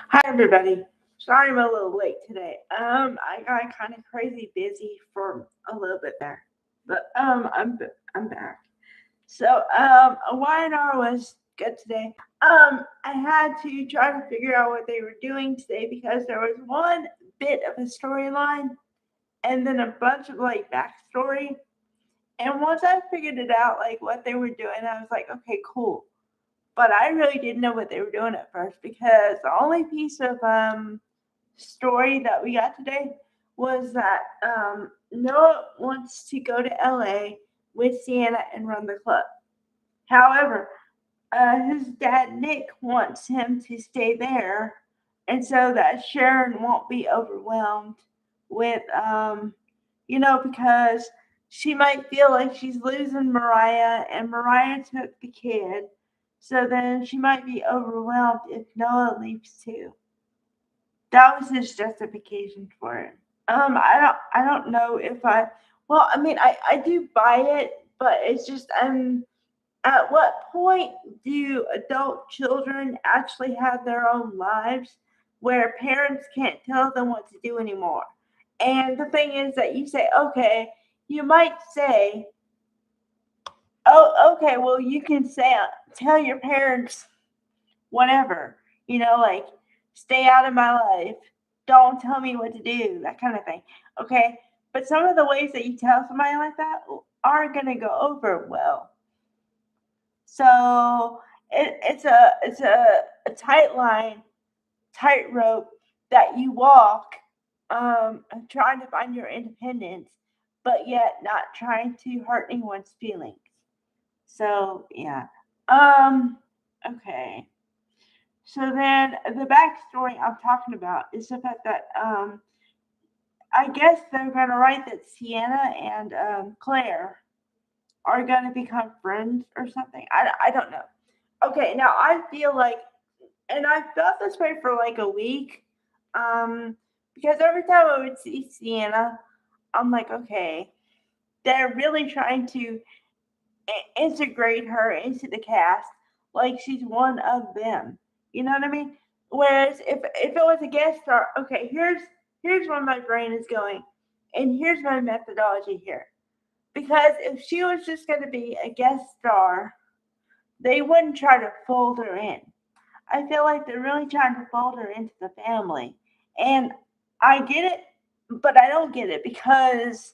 Hi everybody. Sorry I'm a little late today. I got kind of crazy busy for a little bit there, but I'm back. So YNR was good today. I had to try to figure out what they were doing today because there was one bit of a storyline and then a bunch of like backstory. And once I figured it out, like what they were doing, I was like, okay, cool. But I really didn't know what they were doing at first because the only piece of story that we got today was that Noah wants to go to LA with Sienna and run the club. However, his dad Nick wants him to stay there, and so that Sharon won't be overwhelmed with, because she might feel like she's losing Mariah, and Mariah took the kid, so then she might be overwhelmed if Noah leaves too. That was his justification for it. I don't know if I well, I mean I do buy it, but it's just at what point do adult children actually have their own lives where parents can't tell them what to do anymore? And the thing is that you say, okay, you might say, oh, okay, well, you can say, tell your parents whatever, like stay out of my life, don't tell me what to do, that kind of thing. Okay, but some of the ways that you tell somebody like that aren't going to go over well. So it's a tight line, tightrope that you walk, trying to find your independence, but yet not trying to hurt anyone's feelings. So yeah. Um. Okay. So then the backstory I'm talking about is the fact that I guess they're gonna write that Sienna and Claire are gonna become friends or something. I don't know. Okay, now I feel like, and I felt this way for like a week, um, because every time I would see Sienna, I'm like, okay, they're really trying to integrate her into the cast like she's one of them. You know what I mean? Whereas if it was a guest star, okay, here's where my brain is going, and here's my methodology here. Because if she was just going to be a guest star, they wouldn't try to fold her in. I feel like they're really trying to fold her into the family, and I get it, but I don't get it because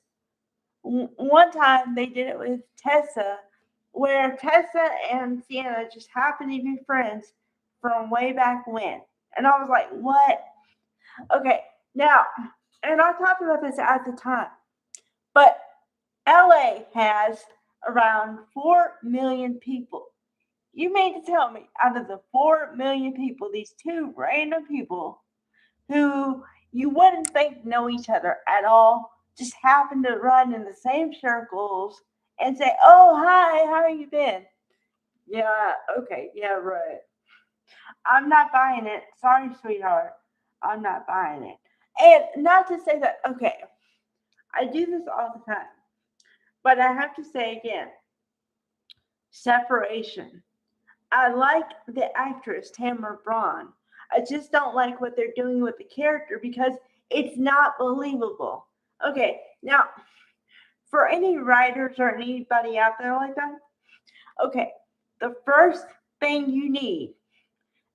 one time they did it with Tessa, where Tessa and Sienna just happened to be friends from way back when. And I was like, what? Okay, now, and I talked about this at the time, but LA has around 4 million people. You mean to tell me out of the 4 million people, these two random people who you wouldn't think know each other at all just happen to run in the same circles and say, "Oh, hi, how are you been?" Yeah, okay, yeah, right. I'm not buying it. Sorry, sweetheart. I'm not buying it. And not to say that, okay, I do this all the time, but I have to say again, separation. I like the actress Tamara Braun. I just don't like what they're doing with the character because it's not believable. Okay, now for any writers or anybody out there like that, okay, the first thing you need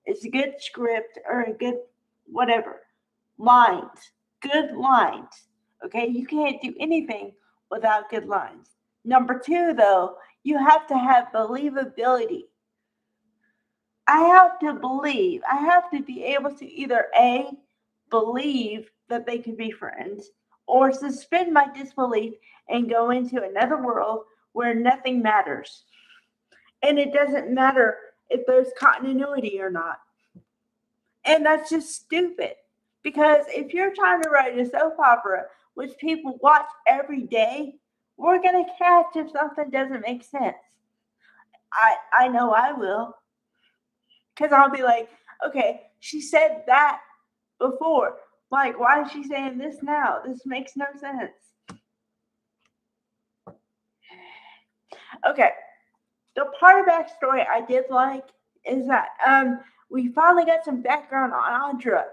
is a good script or a good whatever lines, good lines. Okay, you can't do anything without good lines. Number two, though, you have to have believability. I have to believe, I have to be able to either A, believe that they could be friends, or suspend my disbelief and go into another world where nothing matters. And it doesn't matter if there's continuity or not. And that's just stupid. Because if you're trying to write a soap opera which people watch every day, we're going to catch if something doesn't make sense. I know I will. Because I'll be like, okay, she said that before. Like, why is she saying this now? This makes no sense. Okay, the part of backstory I did like is that We finally got some background on Audra.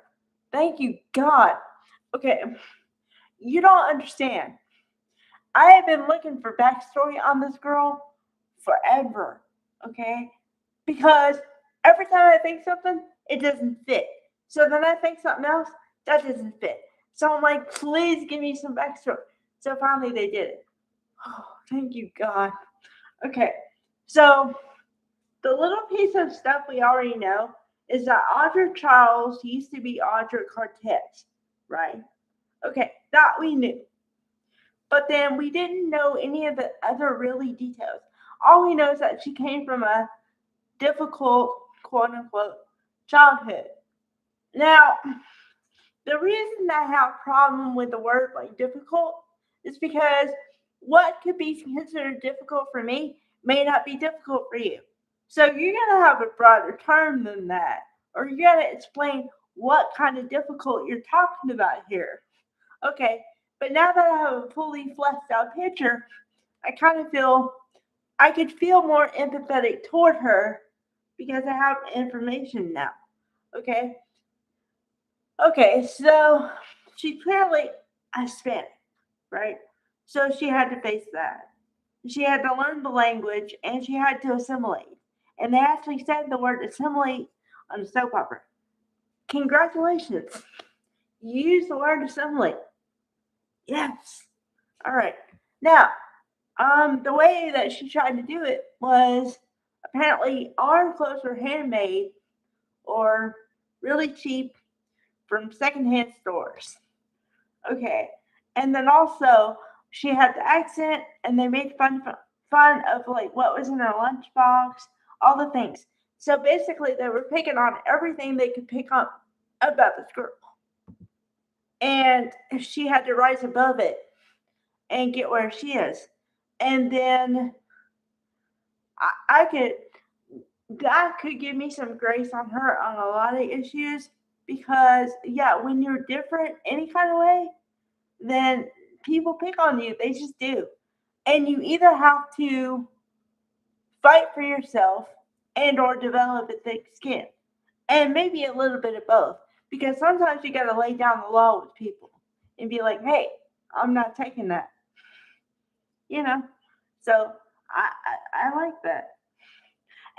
Thank you, God. Okay, you don't understand. I have been looking for backstory on this girl forever, okay? Because every time I think something, it doesn't fit. So then I think something else, that doesn't fit. So I'm like, please give me some backstory. So finally they did it. Oh, thank you, God. Okay, so the little piece of stuff we already know is that Audra Charles used to be Audra Cortez, right? Okay, that we knew. But then we didn't know any of the other really details. All we know is that she came from a difficult, quote unquote, childhood. Now, the reason I have a problem with the word like difficult is because what could be considered difficult for me may not be difficult for you. So you're going to have a broader term than that, or you got to explain what kind of difficult you're talking about here. Okay, but now that I have a fully fleshed out picture, I kind of feel I could feel more empathetic toward her because I have information now. Okay, okay, so she clearly Hispanic, right? So she had to face that. She had to learn the language and she had to assimilate. And they actually said the word assimilate on the soap opera. Congratulations. You used the word assimilate. Yes. All right. Now, the way that she tried to do it was apparently our clothes were handmade or really cheap from secondhand stores. Okay. And then also she had the accent and they made fun of like what was in her lunchbox, all the things. So basically they were picking on everything they could pick on about this girl. And she had to rise above it and get where she is. And then I could God could give me some grace on her on a lot of issues because yeah, when you're different any kind of way, then people pick on you. They just do. And you either have to fight for yourself and or develop a thick skin. And maybe a little bit of both. Because sometimes you gotta lay down the law with people and be like, hey, I'm not taking that. You know? So I like that.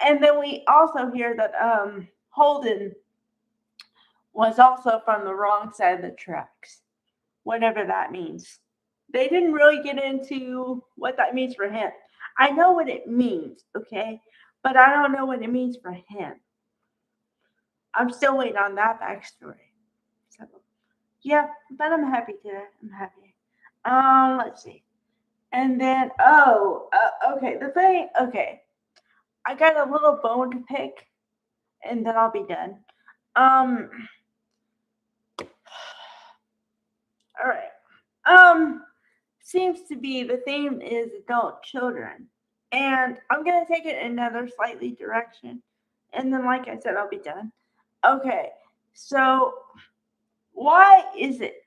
And then we also hear that Holden was also from the wrong side of the tracks, whatever that means. They didn't really get into what that means for him. I know what it means, okay? But I don't know what it means for him. I'm still waiting on that backstory. So, yeah, but I'm happy today. I'm happy. Let's see. And then, okay, okay. I got a little bone to pick, and then I'll be done. Um, all right. Seems to be the theme is adult children. And I'm going to take it in another slightly direction. And then, like I said, I'll be done. Okay, so why is it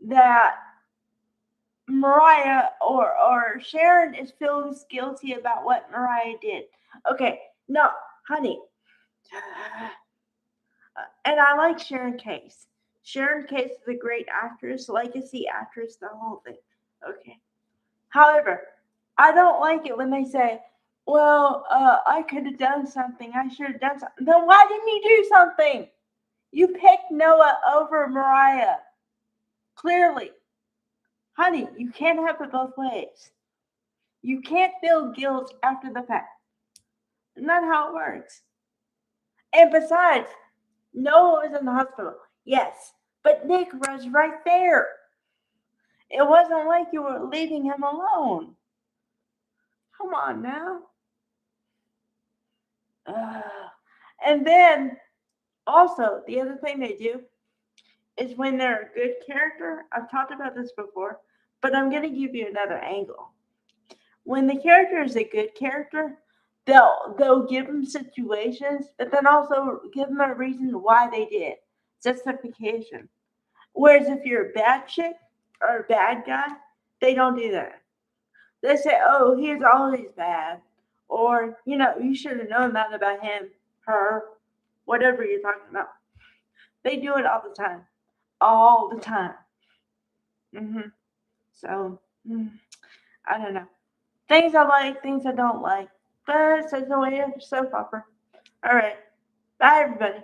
that Mariah or Sharon is feeling guilty about what Mariah did? Okay, no, honey. And I like Sharon Case. Sharon Case is a great actress, legacy actress, the whole thing. Okay. However, I don't like it when they say, well, I could have done something. I should have done something. Then why didn't you do something? You picked Noah over Mariah. Clearly. Honey, you can't have it both ways. You can't feel guilt after the fact. Not how it works. And besides, Noah was in the hospital. Yes, but Nick was right there. It wasn't like you were leaving him alone. Come on now. And then, also, the other thing they do is when they're a good character, I've talked about this before, but I'm going to give you another angle. When the character is a good character, they'll give them situations, but then also give them a reason why they did. Justification. Whereas if you're a bad chick or a bad guy, they don't do that. They say, oh, he's always bad. Or, you should have known that about him, her. whatever you're talking about. They do it all the time. All the time. So, I don't know. Things I like, things I don't like. But it's such a way of soap opera. Alright. Bye, everybody.